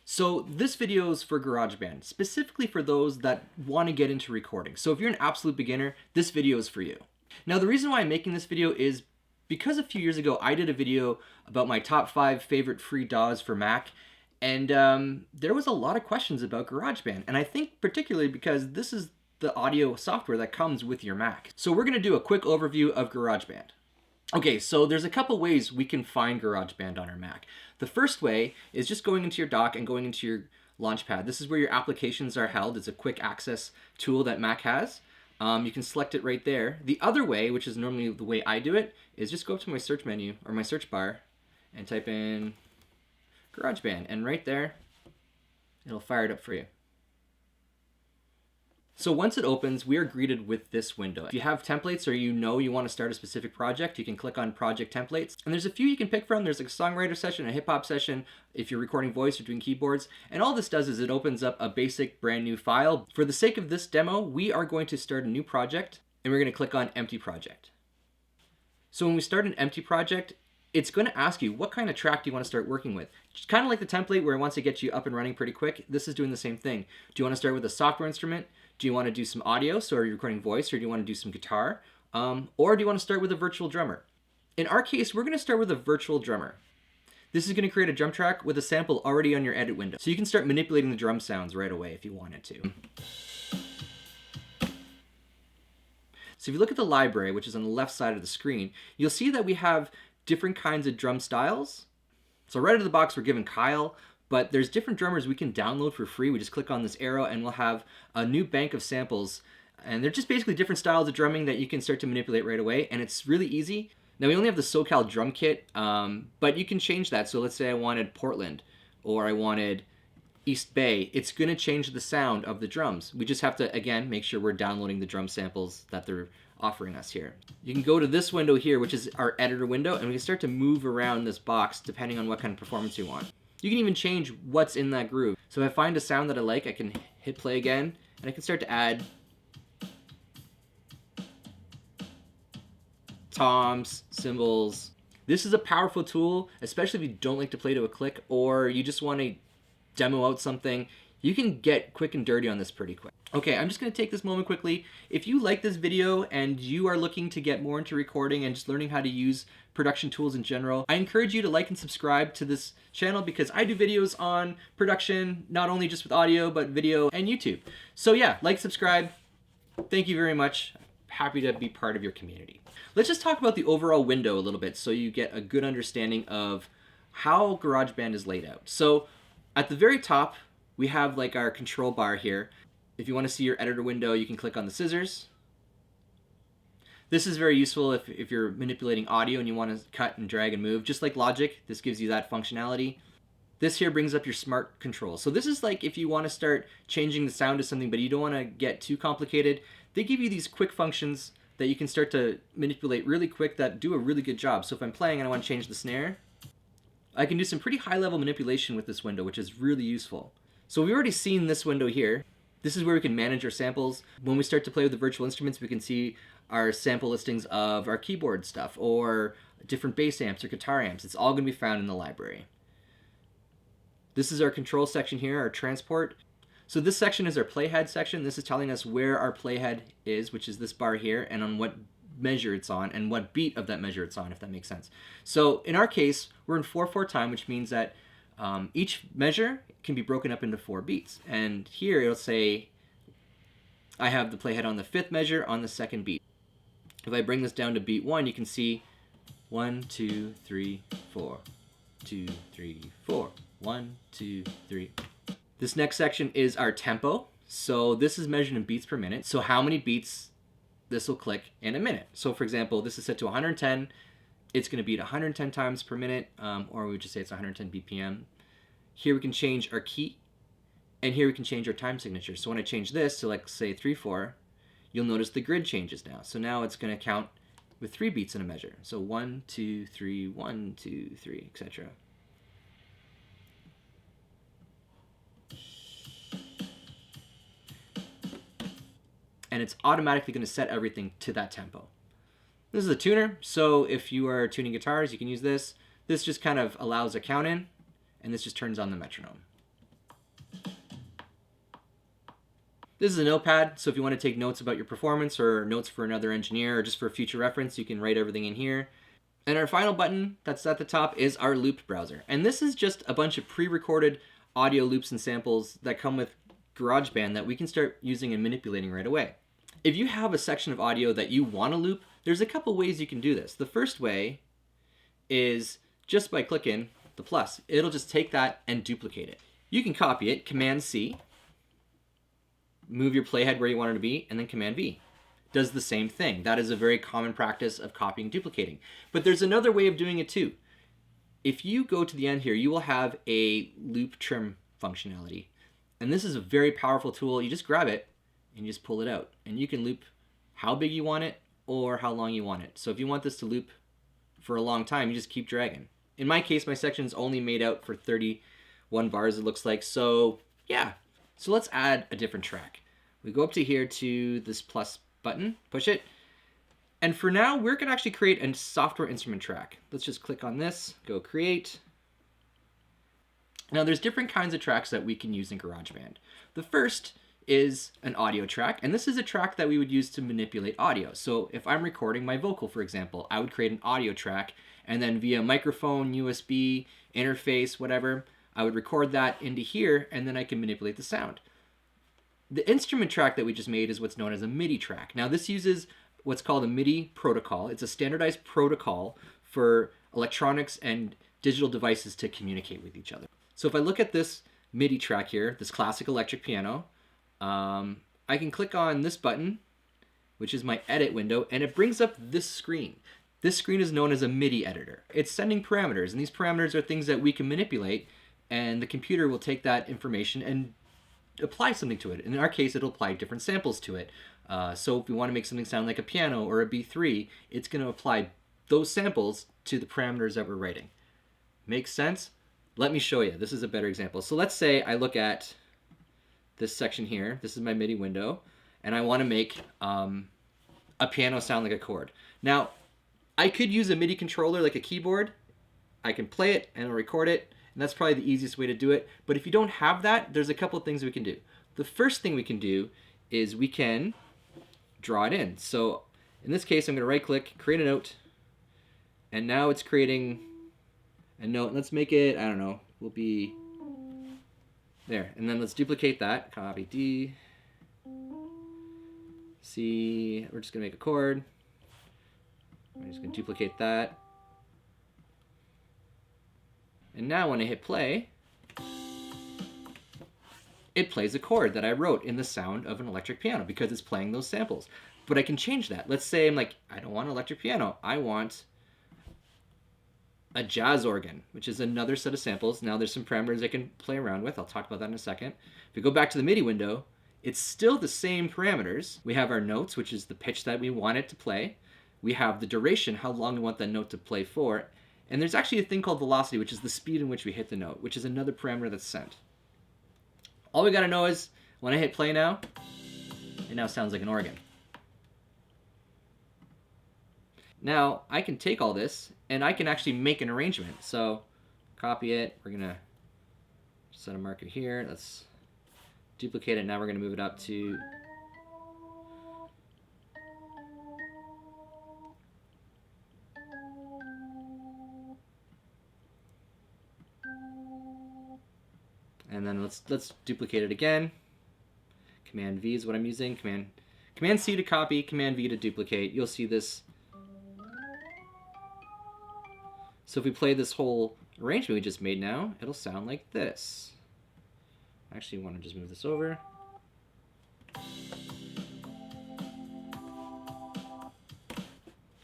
So this video is for GarageBand, specifically for those that want to get into recording. So if you're an absolute beginner, this video is for you. Now the reason why I'm making this video is because a few years ago I did a video about my top 5 favorite free DAWs for Mac, and there was a lot of questions about GarageBand, and I think particularly because this is the audio software that comes with your Mac. So we're going to do a quick overview of GarageBand. Okay, so there's a couple ways we can find GarageBand on our Mac. The first way is just going into your dock and going into your Launchpad. This is where your applications are held. It's a quick access tool that Mac has. You can select it right there. The other way, which is normally the way I do it, is just go up to my search menu or my search bar and type in GarageBand, and right there, it'll fire it up for you. So once it opens, we are greeted with this window. If you have templates or you want to start a specific project, you can click on Project Templates. And there's a few you can pick from. There's like a songwriter session, a hip hop session, if you're recording voice or doing keyboards. And all this does is it opens up a basic brand new file. For the sake of this demo, we are going to start a new project and we're going to click on Empty Project. So when we start an empty project, it's going to ask you what kind of track do you want to start working with. It's kind of like the template where it wants to get you up and running pretty quick. This is doing the same thing. Do you want to start with a software instrument? Do you want to do some audio, so are you recording voice, or do you want to do some guitar? Or do you want to start with a virtual drummer? In our case, we're going to start with a virtual drummer. This is going to create a drum track with a sample already on your edit window. So you can start manipulating the drum sounds right away if you wanted to. So if you look at the library, which is on the left side of the screen, you'll see that we have different kinds of drum styles. So right out of the box, we're given Kyle, but there's different drummers we can download for free. We just click on this arrow and we'll have a new bank of samples. And they're just basically different styles of drumming that you can start to manipulate right away. And it's really easy. Now we only have the SoCal drum kit, but you can change that. So let's say I wanted Portland or I wanted East Bay. It's going to change the sound of the drums. We just have to, again, make sure we're downloading the drum samples that they're offering us here. You can go to this window here, which is our editor window, and we can start to move around this box depending on what kind of performance you want. You can even change what's in that groove. So if I find a sound that I like, I can hit play again, and I can start to add toms, cymbals. This is a powerful tool, especially if you don't like to play to a click or you just want to demo out something. You can get quick and dirty on this pretty quick. Okay, I'm just going to take this moment quickly. If you like this video and you are looking to get more into recording and just learning how to use production tools in general, I encourage you to like and subscribe to this channel because I do videos on production, not only just with audio, but video and YouTube. So yeah, like, subscribe. Thank you very much. Happy to be part of your community. Let's just talk about the overall window a little bit so you get a good understanding of how GarageBand is laid out. So at the very top, we have like our control bar here. If you want to see your editor window, you can click on the scissors. This is very useful if you're manipulating audio and you want to cut and drag and move. Just like Logic, this gives you that functionality. This here brings up your smart control. So this is like if you want to start changing the sound of something, but you don't want to get too complicated. They give you these quick functions that you can start to manipulate really quick that do a really good job. So if I'm playing and I want to change the snare, I can do some pretty high-level manipulation with this window, which is really useful. So we've already seen this window here. This is where we can manage our samples. When we start to play with the virtual instruments, we can see our sample listings of our keyboard stuff or different bass amps or guitar amps. It's all going to be found in the library. This is our control section here, our transport. So this section is our playhead section. This is telling us where our playhead is, which is this bar here, and on what measure it's on and what beat of that measure it's on, if that makes sense. So in our case, we're in 4/4 time, which means that each measure can be broken up into 4 beats. And here it'll say I have the playhead on the 5th measure on the 2nd beat. If I bring this down to beat 1, you can see 1, 2, 3, 4, 2, 3, 4, 1, 2, 3. This next section is our tempo. So this is measured in beats per minute. So how many beats this will click in a minute. So for example, this is set to 110. It's going to beat 110 times per minute, or we would just say it's 110 BPM. Here we can change our key, and here we can change our time signature. So when I change this to, like, say 3/4, you'll notice the grid changes now. So now it's going to count with 3 beats in a measure. So 1, 2, 3, 1, 2, 3, etc. And it's automatically going to set everything to that tempo. This is a tuner, so if you are tuning guitars, you can use this. This just kind of allows a count in, and this just turns on the metronome. This is a notepad, so if you want to take notes about your performance or notes for another engineer or just for future reference, you can write everything in here. And our final button that's at the top is our loop browser. And this is just a bunch of pre-recorded audio loops and samples that come with GarageBand that we can start using and manipulating right away. If you have a section of audio that you want to loop, there's a couple ways you can do this. The first way is just by clicking the plus. It'll just take that and duplicate it. You can copy it, Command-C, move your playhead where you want it to be, and then Command-V. Does the same thing. That is a very common practice of copying and duplicating. But there's another way of doing it too. If you go to the end here, you will have a loop trim functionality. And this is a very powerful tool. You just grab it and you just pull it out. And you can loop how big you want it or how long you want it. So if you want this to loop for a long time, you just keep dragging. In my case, my section's only made out for 31 bars, it looks like. So yeah, so let's add a different track. We go up to here to this plus button, push it. And for now, we're gonna actually create a software instrument track. Let's just click on this, go create. Now there's different kinds of tracks that we can use in GarageBand. The first is an audio track, and this is a track that we would use to manipulate audio. So if I'm recording my vocal, for example, I would create an audio track, and then via microphone, USB, interface, whatever, I would record that into here, and then I can manipulate the sound. The instrument track that we just made is what's known as a MIDI track. Now this uses what's called a MIDI protocol. It's a standardized protocol for electronics and digital devices to communicate with each other. So if I look at this MIDI track here, this classic electric piano, I can click on this button, which is my edit window, and it brings up this screen. This screen is known as a MIDI editor. It's sending parameters, and these parameters are things that we can manipulate, and the computer will take that information and apply something to it. In our case, it'll apply different samples to it. So if we want to make something sound like a piano or a B3, it's going to apply those samples to the parameters that we're writing. Makes sense? Let me show you. This is a better example. So let's say I look at this section here. This is my MIDI window, and I want to make a piano sound like a chord. Now, I could use a MIDI controller like a keyboard. I can play it and I'll record it. And that's probably the easiest way to do it. But if you don't have that, there's a couple of things we can do. The first thing we can do is we can draw it in. So in this case, I'm going to right click, create a note. And now it's creating a note. Let's make it, I don't know, will be there. And then let's duplicate that. Copy D, C. We're just going to make a chord. I'm just going to duplicate that. And now when I hit play, it plays a chord that I wrote in the sound of an electric piano because it's playing those samples. But I can change that. Let's say I'm like, I don't want an electric piano. I want a jazz organ, which is another set of samples. Now there's some parameters I can play around with. I'll talk about that in a second. If we go back to the MIDI window, it's still the same parameters. We have our notes, which is the pitch that we want it to play. We have the duration, how long we want that note to play for. And there's actually a thing called velocity, which is the speed in which we hit the note, which is another parameter that's sent. All we gotta know is, when I hit play now, it now sounds like an organ. Now, I can take all this, and I can actually make an arrangement. So, copy it, we're gonna set a marker here, let's duplicate it, now we're gonna move it up to and then let's duplicate it again. Command V is what I'm using. Command C to copy, Command V to duplicate. You'll see this. So if we play this whole arrangement we just made now, it'll sound like this. Actually, I want to just move this over.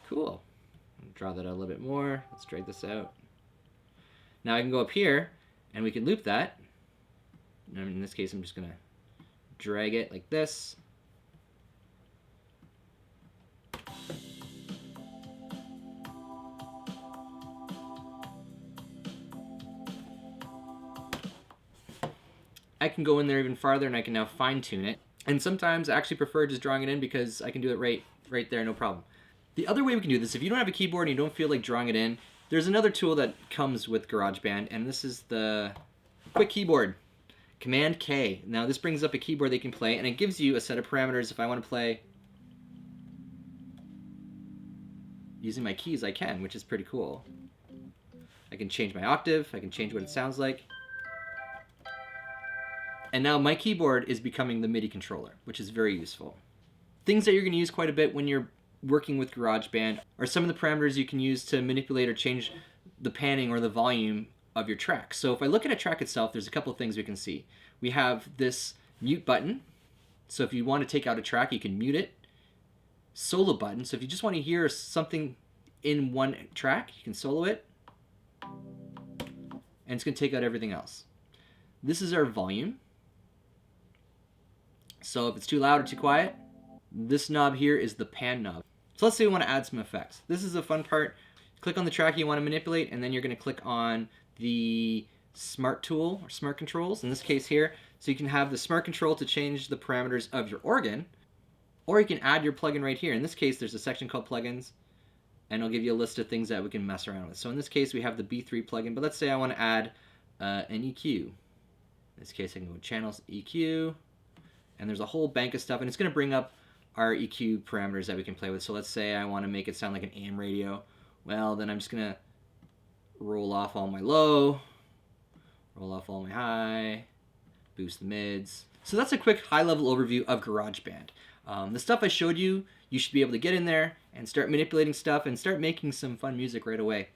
Cool. Draw that out a little bit more. Let's drag this out. Now I can go up here and we can loop that. In this case, I'm just going to drag it like this. I can go in there even farther and I can now fine tune it. And sometimes I actually prefer just drawing it in because I can do it right there, no problem. The other way we can do this, if you don't have a keyboard and you don't feel like drawing it in, there's another tool that comes with GarageBand, and this is the Quick Keyboard. Command K. Now this brings up a keyboard they can play, and it gives you a set of parameters. If I want to play using my keys, I can, which is pretty cool. I can change my octave, I can change what it sounds like. And now my keyboard is becoming the MIDI controller, which is very useful. Things that you're going to use quite a bit when you're working with GarageBand are some of the parameters you can use to manipulate or change the panning or the volume of your track. So if I look at a track itself, there's a couple of things we can see. We have this mute button. So if you want to take out a track, you can mute it. Solo button. So if you just want to hear something in one track, you can solo it. And it's going to take out everything else. This is our volume. So if it's too loud or too quiet, this knob here is the pan knob. So let's say we want to add some effects. This is the fun part. Click on the track you want to manipulate, and then you're going to click on the smart tool or smart controls, in this case here. So you can have the smart control to change the parameters of your organ, or you can add your plugin right here. In this case, there's a section called plugins, and it'll give you a list of things that we can mess around with. So in this case, we have the B3 plugin, but let's say I want to add an EQ. In this case, I can go channels, EQ, and there's a whole bank of stuff, and it's going to bring up our EQ parameters that we can play with. So let's say I want to make it sound like an AM radio. Well, then I'm just going to roll off all my low, roll off all my high, boost the mids. So that's a quick high-level overview of GarageBand. The stuff I showed you, you should be able to get in there and start manipulating stuff and start making some fun music right away.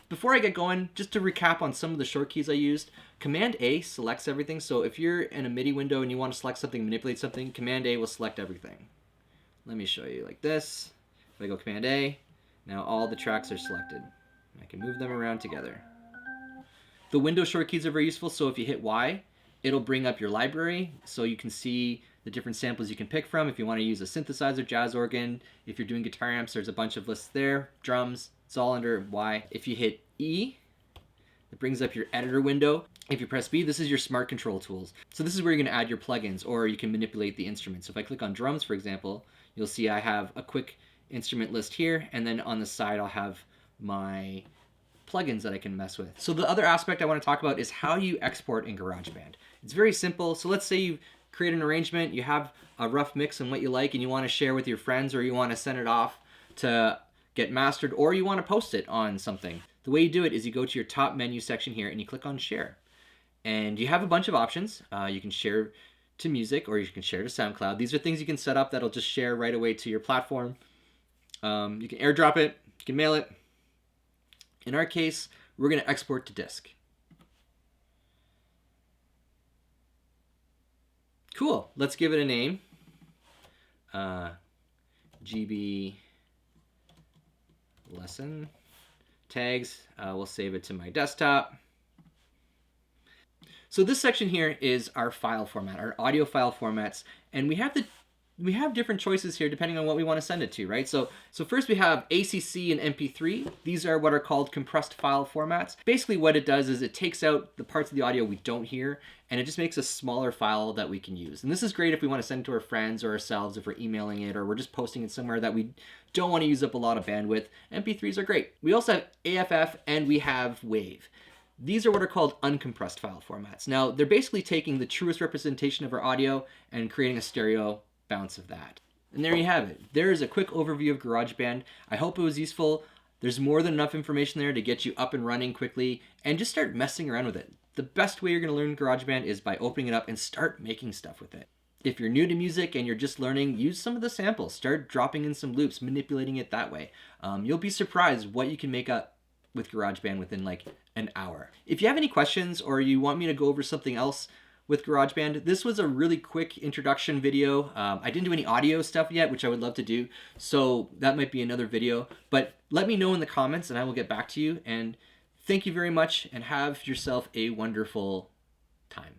Before I get going, just to recap on some of the short keys I used, Command A selects everything. So if you're in a MIDI window and you want to select something, manipulate something, Command A will select everything. Let me show you like this. If I go Command A, now all the tracks are selected. I can move them around together. The window short keys are very useful. So if you hit Y, it'll bring up your library so you can see the different samples you can pick from. If you want to use a synthesizer, jazz organ, if you're doing guitar amps, there's a bunch of lists there. Drums, it's all under Y. If you hit E, it brings up your editor window. If you press B, this is your smart control tools. So this is where you're going to add your plugins, or you can manipulate the instruments. So if I click on drums, for example, you'll see I have a quick instrument list here, and then on the side I'll have my plugins that I can mess with. So the other aspect I want to talk about is how you export in GarageBand. It's very simple. So let's say you create an arrangement, you have a rough mix on what you like, and you want to share with your friends, or you want to send it off to get mastered, or you want to post it on something. The way you do it is you go to your top menu section here and you click on share. And you have a bunch of options. You can share to music, or you can share to SoundCloud. These are things you can set up that'll just share right away to your platform. You can airdrop it, you can mail it. In our case, we're going to export to disk. Cool. Let's give it a name. GB lesson tags. We'll save it to my desktop. So this section here is our file format, our audio file formats, and we have different choices here depending on what we want to send it to, right? So first we have ACC and MP3. These are what are called compressed file formats. Basically what it does is it takes out the parts of the audio we don't hear, and it just makes a smaller file that we can use. And this is great if we want to send it to our friends or ourselves, if we're emailing it, or we're just posting it somewhere that we don't want to use up a lot of bandwidth. MP3s are great. We also have AFF and we have WAV. These are what are called uncompressed file formats. Now, they're basically taking the truest representation of our audio and creating a stereo bounce of that. And there you have it. There is a quick overview of GarageBand. I hope it was useful. There's more than enough information there to get you up and running quickly and just start messing around with it. The best way you're going to learn GarageBand is by opening it up and start making stuff with it. If you're new to music and you're just learning, use some of the samples. Start dropping in some loops, manipulating it that way. You'll be surprised what you can make up with GarageBand within like an hour. If you have any questions or you want me to go over something else with GarageBand, this was a really quick introduction video. I didn't do any audio stuff yet, which I would love to do, so that might be another video. But let me know in the comments and I will get back to you. And thank you very much and have yourself a wonderful time.